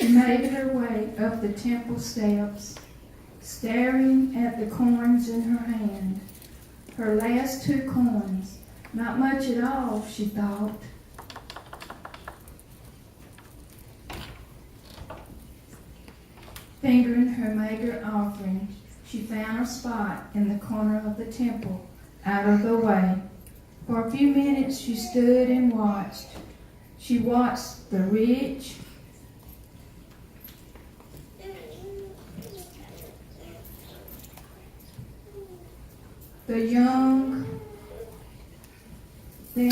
She made her way up the temple steps, staring at the coins in her hand. Her last 2 coins, not much at all, she thought. Fingering her meager offering, she found a spot in the corner of the temple, out of the way. For a few minutes she stood and watched. She watched the rich, the young, the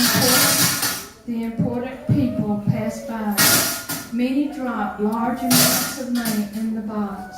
important people pass by. Many dropped large amounts of money in the box.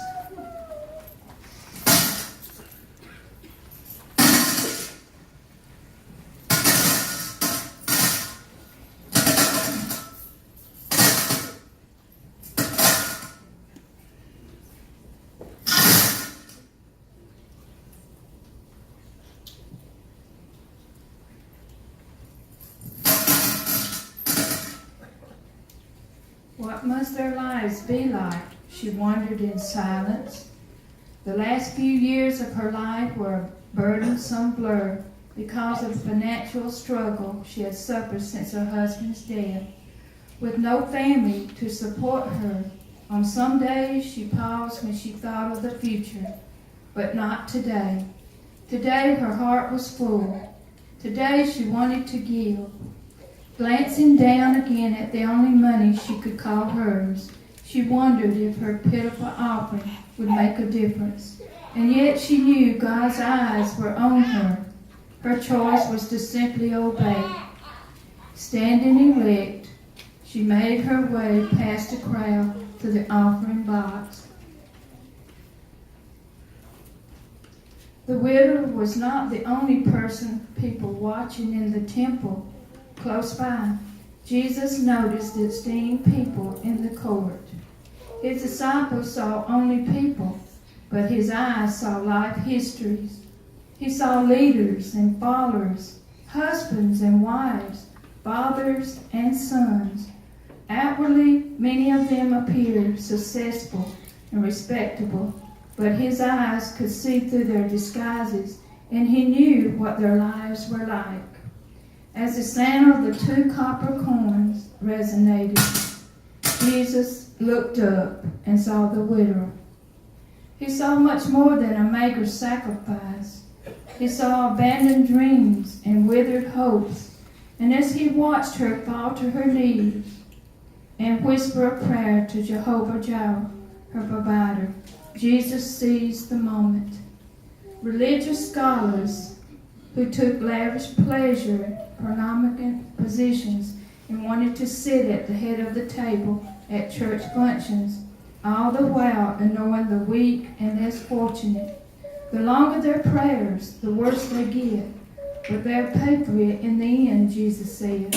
What must their lives be like? She wondered in silence. The last few years of her life were a burdensome blur because of the financial struggle she had suffered since her husband's death. With no family to support her, on some days she paused when she thought of the future, but not today. Today her heart was full. Today she wanted to give. Glancing down again at the only money she could call hers, she wondered if her pitiful offering would make a difference. And yet she knew God's eyes were on her. Her choice was to simply obey. Standing erect, she made her way past the crowd to the offering box. The widow was not the only people watching in the temple. Close by, Jesus noticed the esteemed people in the court. His disciples saw only people, but his eyes saw life histories. He saw leaders and followers, husbands and wives, fathers and sons. Outwardly, many of them appeared successful and respectable, but his eyes could see through their disguises, and he knew what their lives were like. As the sound of the 2 copper coins resonated, Jesus looked up and saw the widow. He saw much more than a meager sacrifice. He saw abandoned dreams and withered hopes. And as he watched her fall to her knees and whisper a prayer to Jehovah Jireh, her provider, Jesus seized the moment. Religious scholars who took lavish pleasure in prominent positions and wanted to sit at the head of the table at church functions, all the while ignoring the weak and less fortunate. The longer their prayers, the worse they get, but they'll pay for it in the end, Jesus said.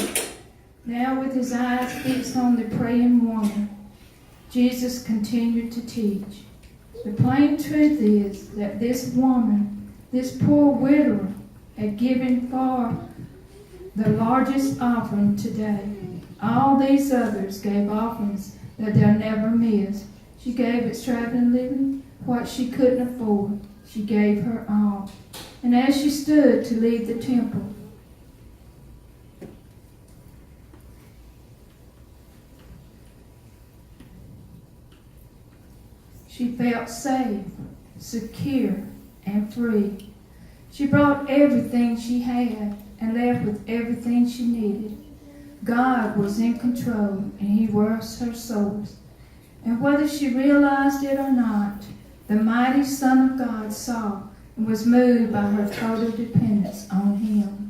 Now with his eyes fixed on the praying woman, Jesus continued to teach. The plain truth is that this woman, this poor widower, had given far the largest offering today. All these others gave offerings that they'll never miss. She gave extravagantly what she couldn't afford. She gave her all. And as she stood to leave the temple, she felt safe, secure, and free. She brought everything she had and left with everything she needed. God was in control, and he was her source. And whether she realized it or not, the mighty Son of God saw and was moved by her total dependence on him.